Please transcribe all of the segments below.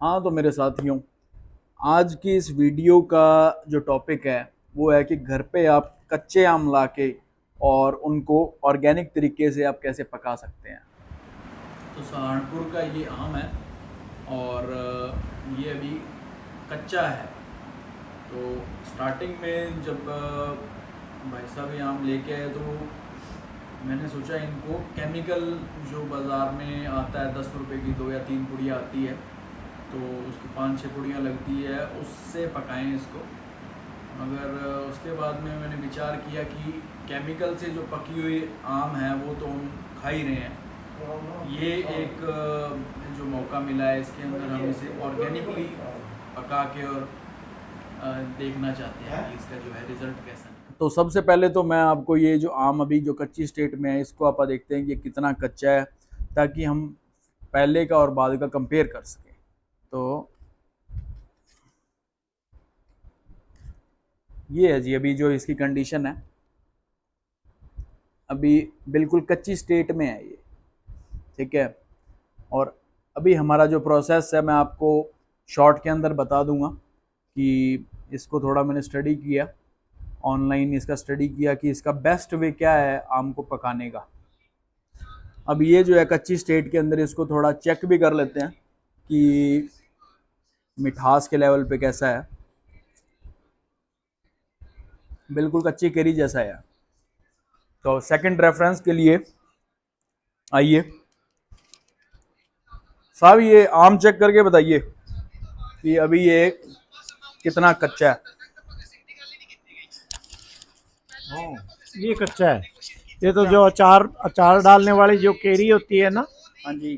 हाँ तो मेरे साथियों, आज की इस वीडियो का जो टॉपिक है वो है कि घर पे आप कच्चे आम लाके और उनको ऑर्गेनिक तरीके से आप कैसे पका सकते हैं। तो सहारनपुर का ये आम है और ये अभी कच्चा है। तो स्टार्टिंग में जब भाई साहब ये आम लेके आए तो मैंने सोचा इनको केमिकल जो बाज़ार में आता है 10 रुपए की 2 या 3 पुड़िया आती है, तो उसकी 5-6 पुड़ियाँ लगती है, उससे पकाएं इसको। मगर उसके बाद में मैंने विचार किया कि केमिकल से जो पकी हुई आम है वो तो हम खा ही रहे हैं, ये एक जो मौका मिला है इसके अंदर हम इसे ऑर्गेनिकली पका के और देखना चाहते हैं कि इसका जो है रिज़ल्ट कैसा है। तो सबसे पहले तो मैं आपको ये जो आम अभी जो कच्ची स्टेट में है इसको आप देखते हैं कि कितना कच्चा है, ताकि हम पहले का और बाद का कंपेयर कर सकें। तो ये है जी अभी जो इसकी कंडीशन है, अभी बिल्कुल कच्ची स्टेट में है ये, ठीक है। और अभी हमारा जो प्रोसेस है मैं आपको शॉर्ट के अंदर बता दूंगा कि इसको थोड़ा मैंने स्टडी किया, ऑनलाइन इसका स्टडी किया कि इसका बेस्ट वे क्या है आम को पकाने का। अब ये जो है कच्ची स्टेट के अंदर इसको थोड़ा चेक भी कर लेते हैं कि मिठास के लेवल पे कैसा है। बिल्कुल कच्ची केरी जैसा है। तो सेकंड रेफरेंस के लिए आइए साहब, ये आम चेक करके बताइए कि अभी ये कितना कच्चा है। ये कच्चा है। ये तो जो अचार अचार डालने वाली जो केरी होती है ना, हाँ जी,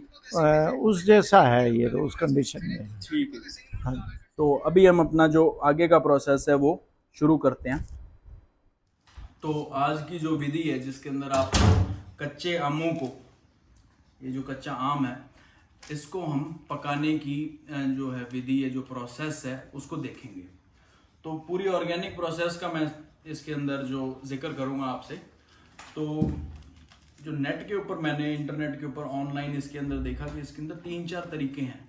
उस जैसा है ये, तो उस कंडीशन में है। ठीक है। हाँ। तो अभी हम अपना जो आगे का प्रोसेस है वो शुरू करते हैं। तो आज की जो विधि है जिसके अंदर आप कच्चे आमों को, ये जो कच्चा आम है इसको हम पकाने की जो है विधि है, जो प्रोसेस है उसको देखेंगे। तो पूरी ऑर्गेनिक प्रोसेस का मैं इसके अंदर जो जिक्र करूंगा आपसे। तो जो नेट के ऊपर मैंने इंटरनेट के ऊपर ऑनलाइन इसके अंदर देखा कि इसके अंदर 3-4 तरीके हैं,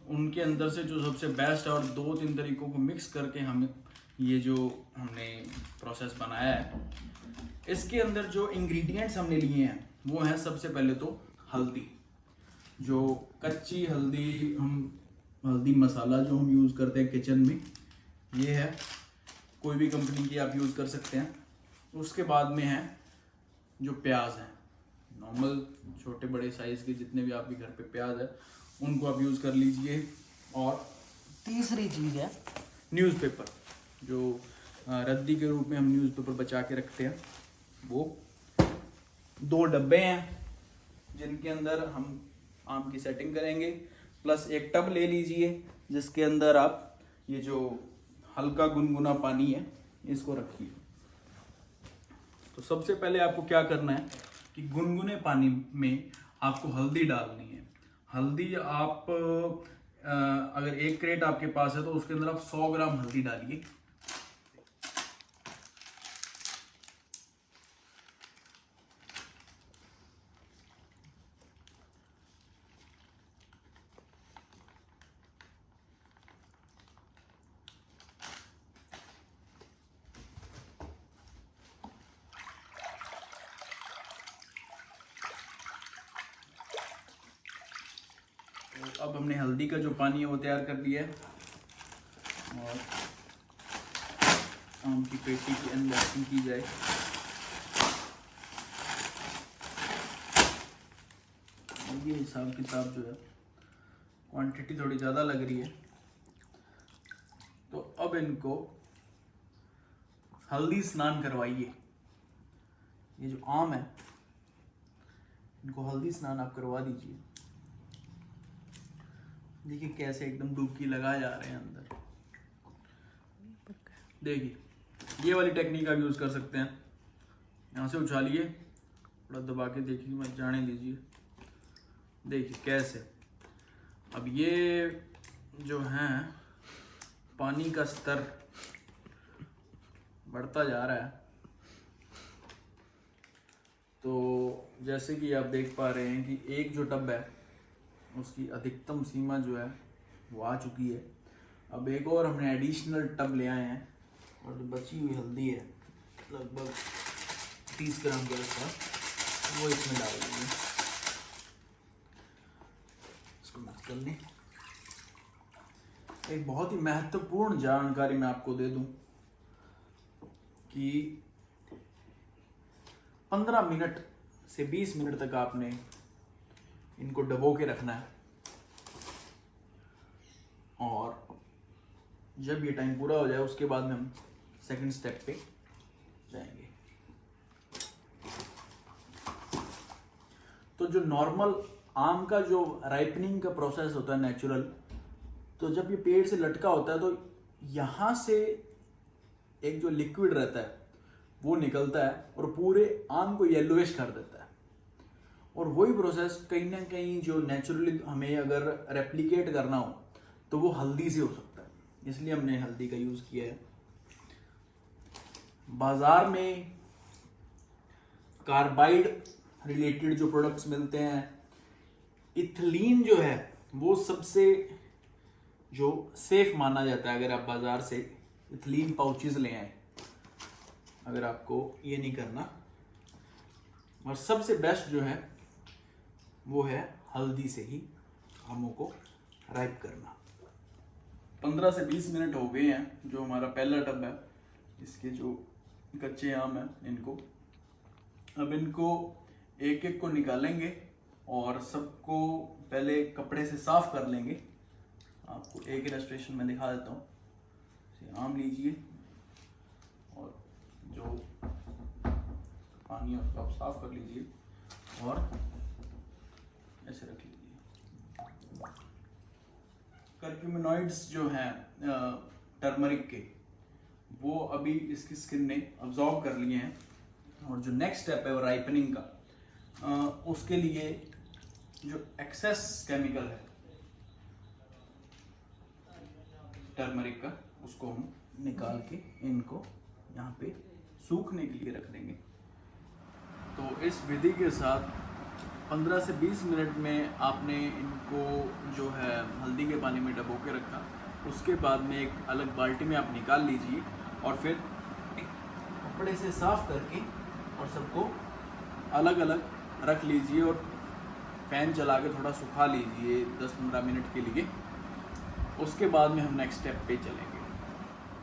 उनके अंदर से जो सबसे बेस्ट है और 2-3 तरीकों को मिक्स करके हम ये जो हमने प्रोसेस बनाया है, इसके अंदर जो इंग्रेडिएंट्स हमने लिए हैं वो है सबसे पहले तो हल्दी। जो कच्ची हल्दी, हम हल्दी मसाला जो हम यूज़ करते हैं किचन में, ये है, कोई भी कंपनी की आप यूज़ कर सकते हैं। उसके बाद में है जो प्याज है, नॉर्मल छोटे बड़े साइज़ के जितने भी आपके घर पे प्याज है उनको आप यूज़ कर लीजिए। और तीसरी चीज़ है न्यूज़पेपर, जो रद्दी के रूप में हम न्यूज़पेपर बचा के रखते हैं, वो 2 डब्बे हैं जिनके अंदर हम आम की सेटिंग करेंगे। प्लस एक टब ले लीजिए जिसके अंदर आप ये जो हल्का गुनगुना पानी है इसको रखिए। तो सबसे पहले आपको क्या करना है कि गुनगुने पानी में आपको हल्दी डालनी है। हल्दी आप अगर 1 क्रेट आपके पास है तो उसके अंदर आप 100 ग्राम हल्दी डालिए। तो अब हमने हल्दी का जो पानी है वो तैयार कर लिया है और आम की पेटी की अनबॉक्सिंग की जाए। और ये हिसाब किताब जो है, क्वांटिटी थोड़ी ज़्यादा लग रही है, तो अब इनको हल्दी स्नान करवाइए। ये जो आम है इनको हल्दी स्नान आप करवा दीजिए। देखिए कैसे एकदम डुबकी लगाए जा रहे हैं अंदर। देखिए ये वाली टेक्निक आप यूज़ कर सकते हैं। यहाँ से उछालिए, थोड़ा दबा के देखिए, मत जाने दीजिए। देखिए कैसे अब ये जो है पानी का स्तर बढ़ता जा रहा है। तो जैसे कि आप देख पा रहे हैं कि एक जो टब है उसकी अधिकतम सीमा जो है वो आ चुकी है। अब एक और हमने एडिशनल टब ले आए हैं और जो बची हुई हल्दी है लगभग 30 ग्राम के आसपास, वो इसमें डाल देंगे। इसको मिक्स कर लें। एक बहुत ही महत्वपूर्ण जानकारी मैं आपको दे दूं कि 15 मिनट से 20 मिनट तक आपने इनको डबो के रखना है, और जब ये टाइम पूरा हो जाए उसके बाद में हम सेकंड स्टेप पे जाएंगे। तो जो नॉर्मल आम का जो राइपनिंग का प्रोसेस होता है नेचुरल, तो जब ये पेड़ से लटका होता है तो यहाँ से एक जो लिक्विड रहता है वो निकलता है और पूरे आम को येलोइश कर देता है। और वही प्रोसेस कहीं ना कहीं जो नेचुरली हमें अगर रेप्लिकेट करना हो तो वो हल्दी से हो सकता है, इसलिए हमने हल्दी का यूज़ किया है। बाजार में कार्बाइड रिलेटेड जो प्रोडक्ट्स मिलते हैं, इथिलीन जो है वो सबसे जो सेफ माना जाता है। अगर आप बाजार से इथिलीन पाउचेस ले आए, अगर आपको ये नहीं करना, और सबसे बेस्ट जो है वो है हल्दी से ही आमों को राइप करना। 15 से 20 मिनट हो गए हैं। जो हमारा पहला टब है, इसके जो कच्चे आम हैं इनको, अब इनको एक एक को निकालेंगे और सबको पहले कपड़े से साफ कर लेंगे। आपको एक इलस्ट्रेशन में दिखा देता हूँ। आम लीजिए और जो पानी है उसको आप साफ कर लीजिए और ऐसे रख लीजिए। कर्क्यूमिनॉइड्स जो हैं टर्मरिक के, वो अभी इसकी स्किन ने अब्जॉर्ब कर लिए हैं। और जो नेक्स्ट स्टेप है वो राइपनिंग का, उसके लिए जो एक्सेस केमिकल है टर्मरिक का, उसको हम निकाल के इनको यहाँ पे सूखने के लिए रख देंगे। तो इस विधि के साथ 15 से 20 मिनट में आपने इनको जो है हल्दी के पानी में डबो के रखा। उसके बाद में एक अलग बाल्टी में आप निकाल लीजिए और फिर एक कपड़े से साफ करके और सबको अलग अलग रख लीजिए और फैन चला के थोड़ा सुखा लीजिए 10-15 मिनट के लिए। उसके बाद में हम नेक्स्ट स्टेप पे चलेंगे।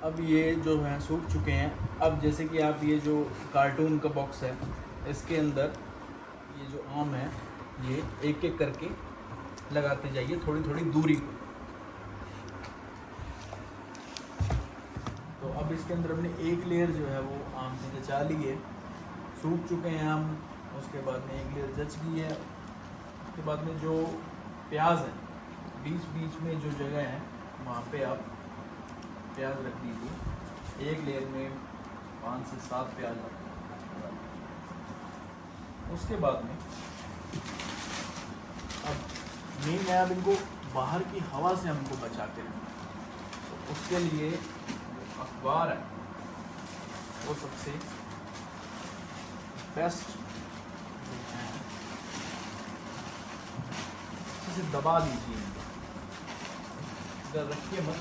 अब ये जो है सूख चुके हैं। अब जैसे कि आप ये जो कार्टून का बॉक्स है, इसके अंदर ये जो आम है ये एक एक करके लगाते जाइए थोड़ी थोड़ी दूरी पर। तो अब इसके अंदर हमने एक लेयर जो है वो आम से जचा ली है। सूख चुके हैं आम। उसके बाद में एक लेयर जच गई है। उसके बाद में जो प्याज है, बीच बीच में जो जगह है वहाँ पे आप प्याज रख दीजिए। एक लेयर में 5 से 7 प्याज रख। उसके बाद में अब मेन है, अब इनको बाहर की हवा से हमको बचा के रखना। तो उसके लिए जो अखबार है वो सबसे बेस्ट है। इसे दबा दीजिए, इधर रखिए मत।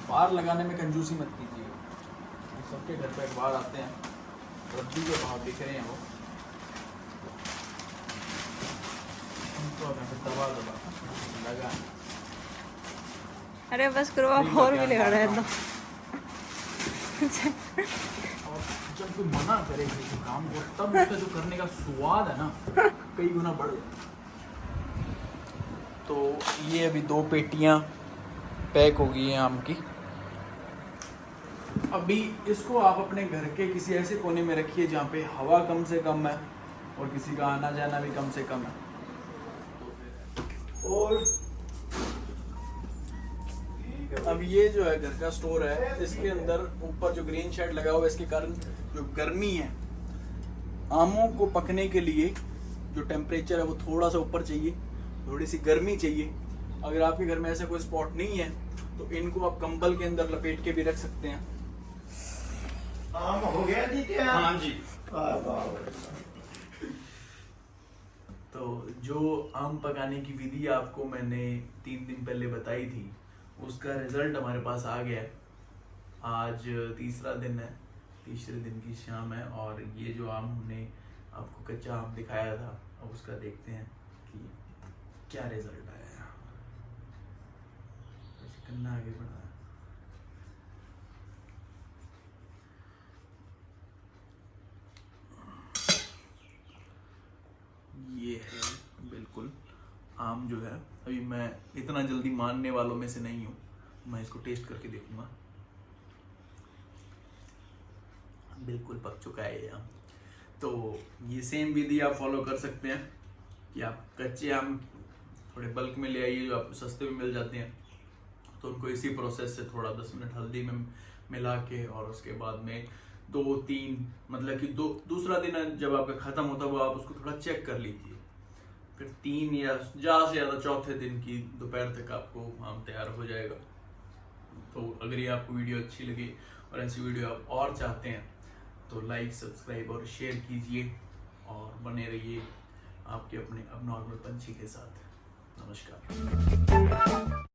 बाहर लगाने में कंजूसी मत कीजिए। सबके घर पे अखबार आते हैं, रद्दी के भाव दिख रहे हैं वो, उनको दबा दबा लगा। अरे बस करो, आप और भी ले रहे हैं तो। और जब कोई मना करे किसी काम को, तब उसका जो करने का स्वाद है ना कई गुना बढ़ जाता है। तो ये अभी 2 पेटियां पैक हो गई हैं आम की। अभी इसको आप अपने घर के किसी ऐसे कोने में रखिए जहाँ पे हवा कम से कम है और किसी का आना जाना भी कम से कम है। और अब ये जो है घर का स्टोर है, इसके अंदर ऊपर जो ग्रीन शेड लगा हुआ है, इसके कारण जो गर्मी है, आमों को पकने के लिए जो टेम्परेचर है वो थोड़ा सा ऊपर चाहिए, थोड़ी सी गर्मी चाहिए। अगर आपके घर में ऐसा कोई स्पॉट नहीं है तो इनको आप कंबल के अंदर लपेट के भी रख सकते हैं। आम हो गया जी क्या? हाँ जी। वाह वाह। तो तो जो आम पकाने की विधि आपको मैंने 3 दिन पहले बताई थी, उसका रिजल्ट हमारे पास आ गया है। आज तीसरा दिन है, तीसरे दिन की शाम है, और ये जो आम हमने आपको कच्चा आम दिखाया था, अब उसका देखते हैं कि क्या रिजल्ट आया है। गन्ना आगे बढ़ा है। ये है बिल्कुल आम जो है। अभी मैं इतना जल्दी मानने वालों में से नहीं हूँ, मैं इसको टेस्ट करके देखूंगा। बिल्कुल पक चुका है ये आम। तो ये सेम विधि आप फॉलो कर सकते हैं कि आप कच्चे आम थोड़े बल्क में ले आइए, जो आपको सस्ते में मिल जाते हैं। तो उनको इसी प्रोसेस से थोड़ा 10 मिनट हल्दी में मिला के, और उसके बाद में 2-3 मतलब कि दूसरा दिन जब आपका ख़त्म होता है वो आप उसको थोड़ा चेक कर लीजिए। फिर 3 या ज़्यादा से ज़्यादा चौथे दिन की दोपहर तक आपको आम तैयार हो जाएगा। तो अगर ये आपको वीडियो अच्छी लगी और ऐसी वीडियो आप और चाहते हैं तो लाइक, सब्सक्राइब और शेयर कीजिए, और बने रहिए आपके अपने अब नॉर्मल पंछी के साथ। नमस्कार।